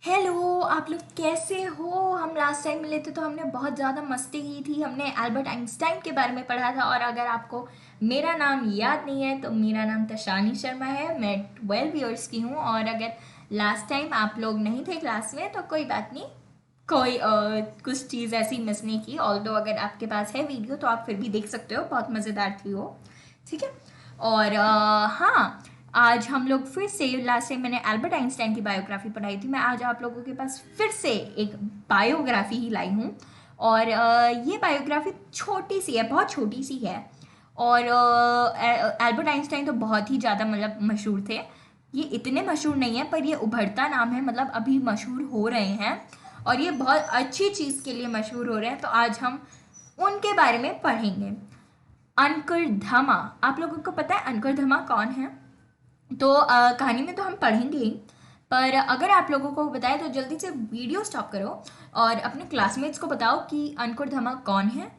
Hello, आप लोग कैसे हो। हम लास्ट टाइम मिले थे तो हमने बहुत ज़्यादा मस्ती की थी। हमने एल्बर्ट आइंस्टाइन के बारे में पढ़ा था। और अगर आपको मेरा नाम याद नहीं है तो मेरा नाम तशानी शर्मा है। मैं 12 ईयर्स की हूँ। और अगर लास्ट टाइम आप लोग नहीं थे क्लास में तो कोई बात नहीं। कोई कुछ चीज़ ऐसी मिस नहीं की। ऑल्दो अगर आपके पास है वीडियो तो आप फिर भी देख सकते हो, बहुत मज़ेदार थी वो। ठीक है। और हाँ, आज हम लोग फिर से, लास्ट टाइम मैंने एल्बर्ट आइंस्टाइन की बायोग्राफी पढ़ाई थी, मैं आज आप लोगों के पास फिर से एक बायोग्राफी ही लाई हूँ। और ये बायोग्राफी छोटी सी है, बहुत छोटी सी है। और एल्बर्ट आइंस्टाइन तो बहुत ही ज़्यादा मतलब मशहूर थे। ये इतने मशहूर नहीं है पर ये उभरता नाम है, मतलब अभी मशहूर हो रहे हैं। और ये बहुत अच्छी चीज़ के लिए मशहूर हो रहे हैं, तो आज हम उनके बारे में पढ़ेंगे। अनकर आप लोगों को पता है अनकर कौन है? तो कहानी में तो हम पढ़ेंगे ही, पर अगर आप लोगों को बताए तो जल्दी से वीडियो स्टॉप करो और अपने क्लासमेट्स को बताओ कि अंकुर धमा कौन है।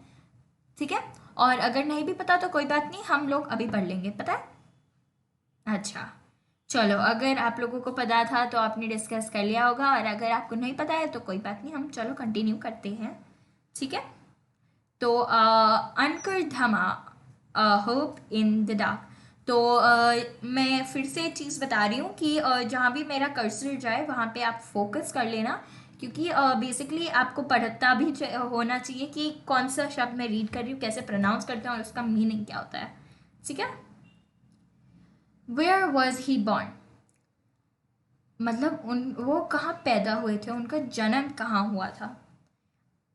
ठीक है। और अगर नहीं भी पता तो कोई बात नहीं, हम लोग अभी पढ़ लेंगे। पता है? अच्छा, चलो, अगर आप लोगों को पता था तो आपने डिस्कस कर लिया होगा, और अगर आपको नहीं पता है तो कोई बात नहीं, हम चलो कंटिन्यू करते हैं। ठीक है। तो अनकर धमा, होप इन द डार्क। तो मैं फिर से एक चीज़ बता रही हूँ कि जहाँ भी मेरा कर्सर जाए वहाँ पे आप फोकस कर लेना, क्योंकि बेसिकली आपको पढ़ता भी होना चाहिए कि कौन सा शब्द मैं रीड कर रही हूँ, कैसे प्रोनाउंस करते हैं और उसका मीनिंग क्या होता है। ठीक है। वेयर वॉज ही बॉर्न, मतलब उन वो कहाँ पैदा हुए थे, उनका जन्म कहाँ हुआ था।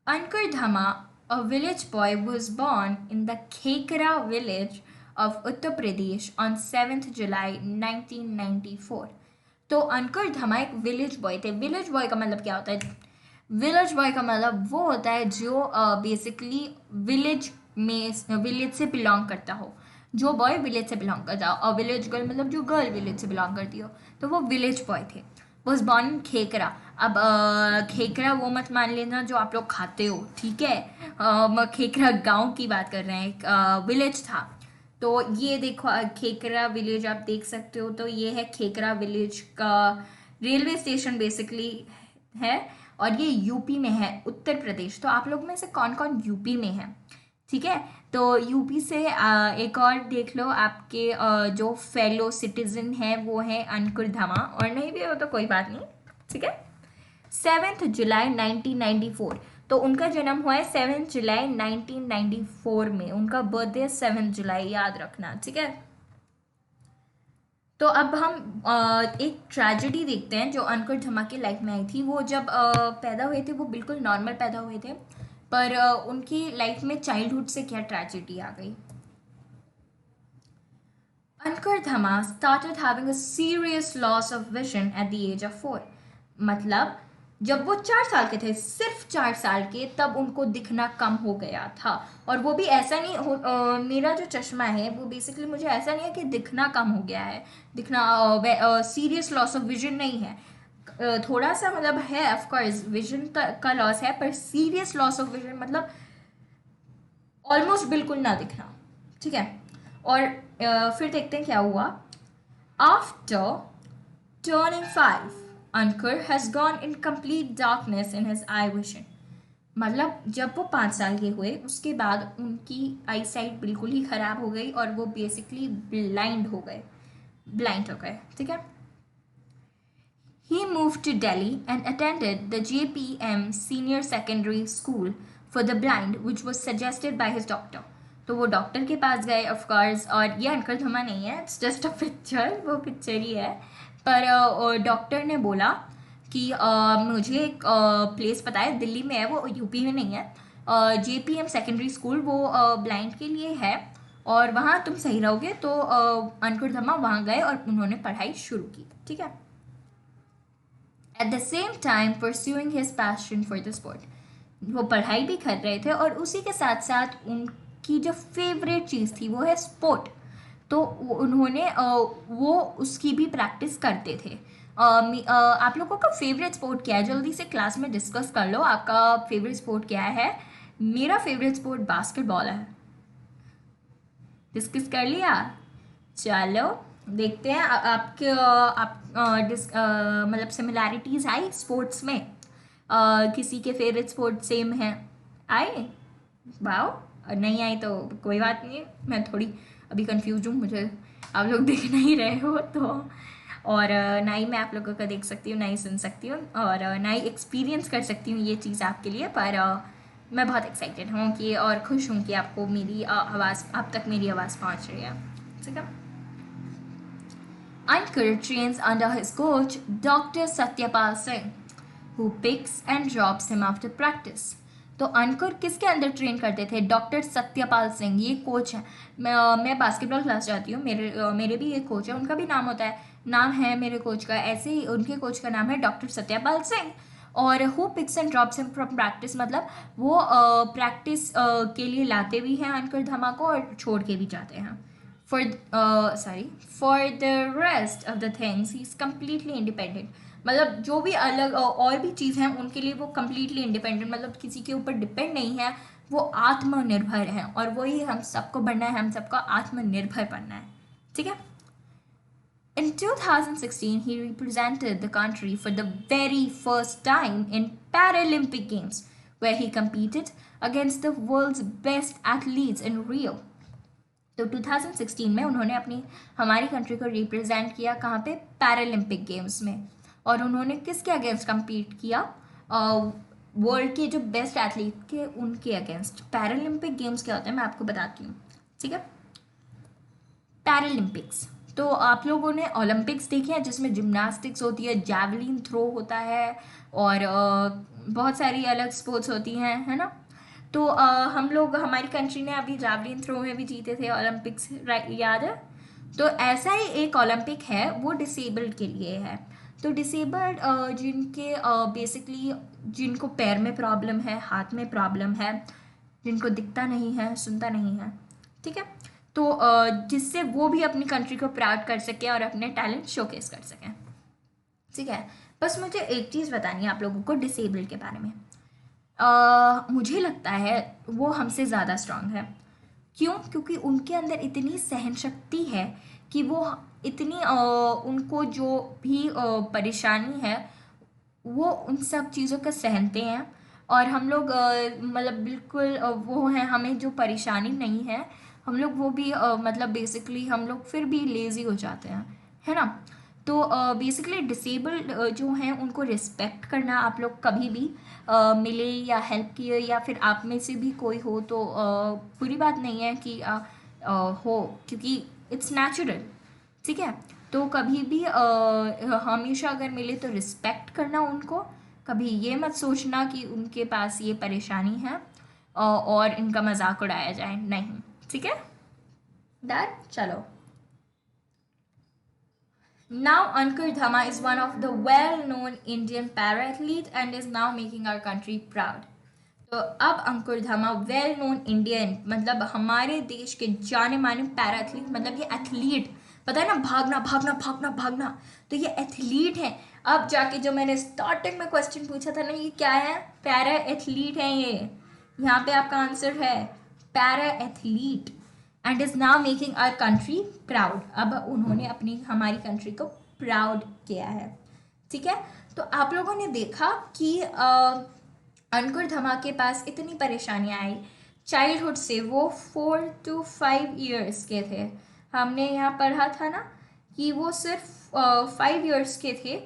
Ankar Dhama, a village boy, was born in the Khekra village of Uttar Pradesh on 7th July 1994। तो अंकुर धमा एक विलेज बॉय थे। विलेज बॉय का मतलब क्या होता है? विलेज बॉय का मतलब वो होता है जो बेसिकली विलेज में, विलेज से बिलोंग करता हो। जो बॉय विलेज से बिलोंग करता हो, और विलेज गर्ल मतलब जो गर्ल विलेज से बिलोंग करती हो, तो वो विलेज बॉय थे। Was born in Khekra. अब खेकरा वो मत मान लेना जो आप लोग खाते हो, ठीक है। खेकरा गांव की बात कर रहे हैं, एक विलेज था। तो ये देखो, खेकरा विलेज आप देख सकते हो, तो ये है खेकरा विलेज का रेलवे स्टेशन बेसिकली है। और ये यूपी में है, उत्तर प्रदेश। तो आप लोग में से कौन कौन यूपी में है? ठीक है। तो यूपी से एक और देख लो, आपके जो फेलो सिटीजन है वो है अंकुर धमा, और नहीं भी हो तो कोई बात नहीं। ठीक है। 7th जुलाई 1994, तो उनका जन्म हुआ है 7th जुलाई 1994 में। उनका बर्थडे 7th जुलाई, याद रखना। ठीक है। तो अब हम एक ट्रेजेडी देखते हैं जो अंकुर धमा की लाइफ में आई थी। वो जब पैदा हुए थे वो बिल्कुल नॉर्मल पैदा हुए थे, पर उनकी लाइफ में चाइल्डहुड से क्या ट्रेजेडी आ गई। Ankar Dhama started having a serious loss of vision at the age of 4। मतलब जब वो 4 साल के थे, सिर्फ 4 साल के, तब उनको दिखना कम हो गया था। और वो भी ऐसा नहीं मेरा जो चश्मा है वो बेसिकली, मुझे ऐसा नहीं है कि दिखना कम हो गया है। दिखना सीरियस लॉस ऑफ विजन नहीं है। थोड़ा सा मतलब है, ऑफ कोर्स विजन का लॉस है, पर सीरियस लॉस ऑफ विजन मतलब ऑलमोस्ट बिल्कुल ना दिखना। ठीक है। और फिर देखते हैं क्या हुआ। After turning 5, Ankur has gone in complete darkness in his eye vision. मतलब जब वो 5 साल के हुए उसके बाद उनकी आई साइट बिल्कुल ही खराब हो गई और वो बेसिकली ब्लाइंड हो गए। ठीक है। He moved to Delhi and attended the JPM Senior Secondary School for the Blind, which was suggested by his doctor। तो वो डॉक्टर के पास गए ऑफ कोर्स, और ये अंकुर धमा नहीं है, इट्स जस्ट अ पिक्चर, वो पिक्चर ही है। पर डॉक्टर ने बोला कि मुझे एक प्लेस पता है, दिल्ली में है, वो यूपी में नहीं है। JPM सेकेंडरी स्कूल, वो ब्लाइंड के लिए है, और वहाँ तुम सही रहोगे। तो अंकुर धमा वहाँ गए और उन्होंने पढ़ाई शुरू की। ठीक है। At the same time pursuing his passion for the sport. वो पढ़ाई भी कर रहे थे और उसी के साथ साथ उनकी जो फेवरेट चीज़ थी वो है स्पोर्ट। तो उन्होंने वो उसकी भी प्रैक्टिस करते थे। आप लोगों का फेवरेट स्पोर्ट क्या है? जल्दी से क्लास में डिस्कस कर लो, आपका फेवरेट स्पोर्ट क्या है। मेरा फेवरेट स्पोर्ट बास्केटबॉल है। डिस्कस कर लिया? चलो, देखते हैं आपके आप मतलब सिमिलैरिटीज आई स्पोर्ट्स में, किसी के फेवरेट स्पोर्ट सेम हैं, आए? वाओ, नहीं आई तो कोई बात नहीं है, मैं थोड़ी अभी कंफ्यूज हूँ, मुझे आप लोग देख नहीं रहे हो तो। और ना ही मैं आप लोगों का देख सकती हूँ, ना ही सुन सकती हूँ, और ना ही एक्सपीरियंस कर सकती हूँ ये चीज़ आपके लिए, पर मैं बहुत एक्साइटेड हूँ कि और खुश हूँ कि आपको मेरी आवाज़, आप तक मेरी आवाज़ पहुँच रही है। ठीक है। Ankur trains under his coach, Dr. Satyapal Singh, who picks and drops him after practice. तो अंकुर किसके अंदर ट्रेन करते थे? डॉक्टर सत्यपाल सिंह, ये कोच है। मैं बास्केटबॉल क्लास जाती हूँ, मेरे भी एक कोच है, उनका भी नाम होता है, नाम है मेरे कोच का, ऐसे ही उनके कोच का नाम है डॉक्टर सत्यपाल सिंह। और who picks and drops him from practice, मतलब वो प्रैक्टिस के लिए लाते भी हैं अंकुर धमा को और छोड़ के भी जाते हैं। For the rest of the things he is completely independent, मतलब जो भी अलग और भी चीज़ हैं उनके लिए वो completely independent, मतलब किसी के ऊपर डिपेंड नहीं है, वो आत्मनिर्भर है, और वही हम सबको बनना है, हम सबको आत्मनिर्भर बनना है। ठीक है। In 2016, he represented the country for the very first time in Paralympic Games, where he competed against the world's best athletes in Rio. तो 2016 में उन्होंने हमारी कंट्री को रिप्रेजेंट किया, कहाँ पे? पैरालंपिक गेम्स में। और उन्होंने किसके अगेंस्ट कम्पीट किया? वर्ल्ड के जो बेस्ट एथलीट के उनके अगेंस्ट। पैरालंपिक गेम्स क्या होता है मैं आपको बताती हूँ। ठीक है। पैरालंपिक्स, तो आप लोगों ने ओलंपिक्स देखे हैं जिसमें जिम्नास्टिक्स होती है, जैवलिन थ्रो होता है, और बहुत सारी अलग स्पोर्ट्स होती हैं, है ना? तो हम लोग, हमारी कंट्री ने अभी जैवलिन थ्रो में भी जीते थे ओलंपिक्स, याद है? तो ऐसा ही एक ओलंपिक है, वो डिसेबल्ड के लिए है। तो डिसेबल्ड जिनके बेसिकली जिनको पैर में प्रॉब्लम है, हाथ में प्रॉब्लम है, जिनको दिखता नहीं है, सुनता नहीं है, ठीक है, तो जिससे वो भी अपनी कंट्री को प्राउड कर सके और अपने टैलेंट शोकेस कर सकें। ठीक है। बस मुझे एक चीज़ बतानी है आप लोगों को डिसेबल्ड के बारे में। मुझे लगता है वो हमसे ज़्यादा स्ट्रांग है। क्यों? क्योंकि उनके अंदर इतनी सहन शक्ति है कि वो इतनी उनको जो भी परेशानी है वो उन सब चीज़ों का सहनते हैं। और हम लोग मतलब बिल्कुल वो हैं, हमें जो परेशानी नहीं है हम लोग वो भी मतलब बेसिकली हम लोग फिर भी लेज़ी हो जाते हैं, है ना? तो बेसिकली डिसेबल्ड जो हैं उनको रिस्पेक्ट करना, आप लोग कभी भी मिले या हेल्प किए या फिर आप में से भी कोई हो तो बुरी बात नहीं है कि हो, क्योंकि इट्स नेचुरल। ठीक है। तो कभी भी हमेशा अगर मिले तो रिस्पेक्ट करना उनको, कभी ये मत सोचना कि उनके पास ये परेशानी है और इनका मजाक उड़ाया जाए, नहीं। ठीक है डन, चलो। Now Ankur Dhama is one of the well-known Indian para-athlete and is now making our country proud. तो अब अंकुर धामा वेल नोन इंडियन, मतलब हमारे देश के जाने माने पैरा एथलीट, मतलब ये एथलीट, पता है ना, भागना भागना भागना भागना, तो ये एथलीट है। अब जाके जो मैंने स्टार्टिंग में क्वेश्चन पूछा था ना, ये क्या है? पैरा एथलीट है ये, यहाँ पे आपका आंसर है para athlete, and is now making our country proud. अब उन्होंने हमारी कंट्री को प्राउड किया है। ठीक है। तो आप लोगों ने देखा कि अंकुर धमा के पास इतनी परेशानियां आई चाइल्डहुड से, वो 4 to 5 ईयर्स के थे। हमने यहाँ पढ़ा था ना कि वो सिर्फ 5 ईयर्स के थे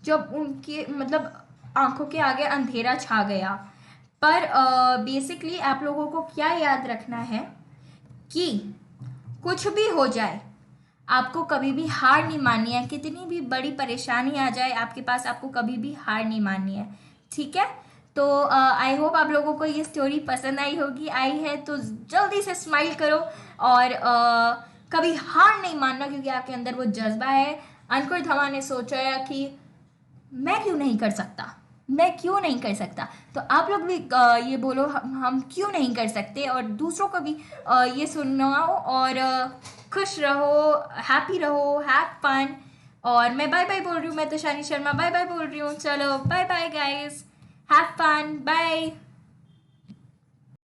जब उनके मतलब आंखों के आगे अंधेरा छा गया। पर बेसिकली आप लोगों को क्या याद रखना है कि कुछ भी हो जाए आपको कभी भी हार नहीं माननी है, कितनी भी बड़ी परेशानी आ जाए आपके पास, आपको कभी भी हार नहीं माननी है। ठीक है। तो आई होप आप लोगों को ये स्टोरी पसंद आई होगी। आई है तो जल्दी से स्माइल करो और कभी हार नहीं मानना, क्योंकि आपके अंदर वो जज्बा है। अंकुर धमा ने सोचा कि मैं क्यों नहीं कर सकता, मैं क्यों नहीं कर सकता, तो आप लोग भी ये बोलो हम क्यों नहीं कर सकते, और दूसरों को भी ये सुनाओ और खुश रहो, हैप्पी रहो, हैव फन। और मैं बाय बाय बोल रही हूँ, मैं तशानी शर्मा बाय बाय बोल रही हूँ। चलो bye bye guys, have fun, bye.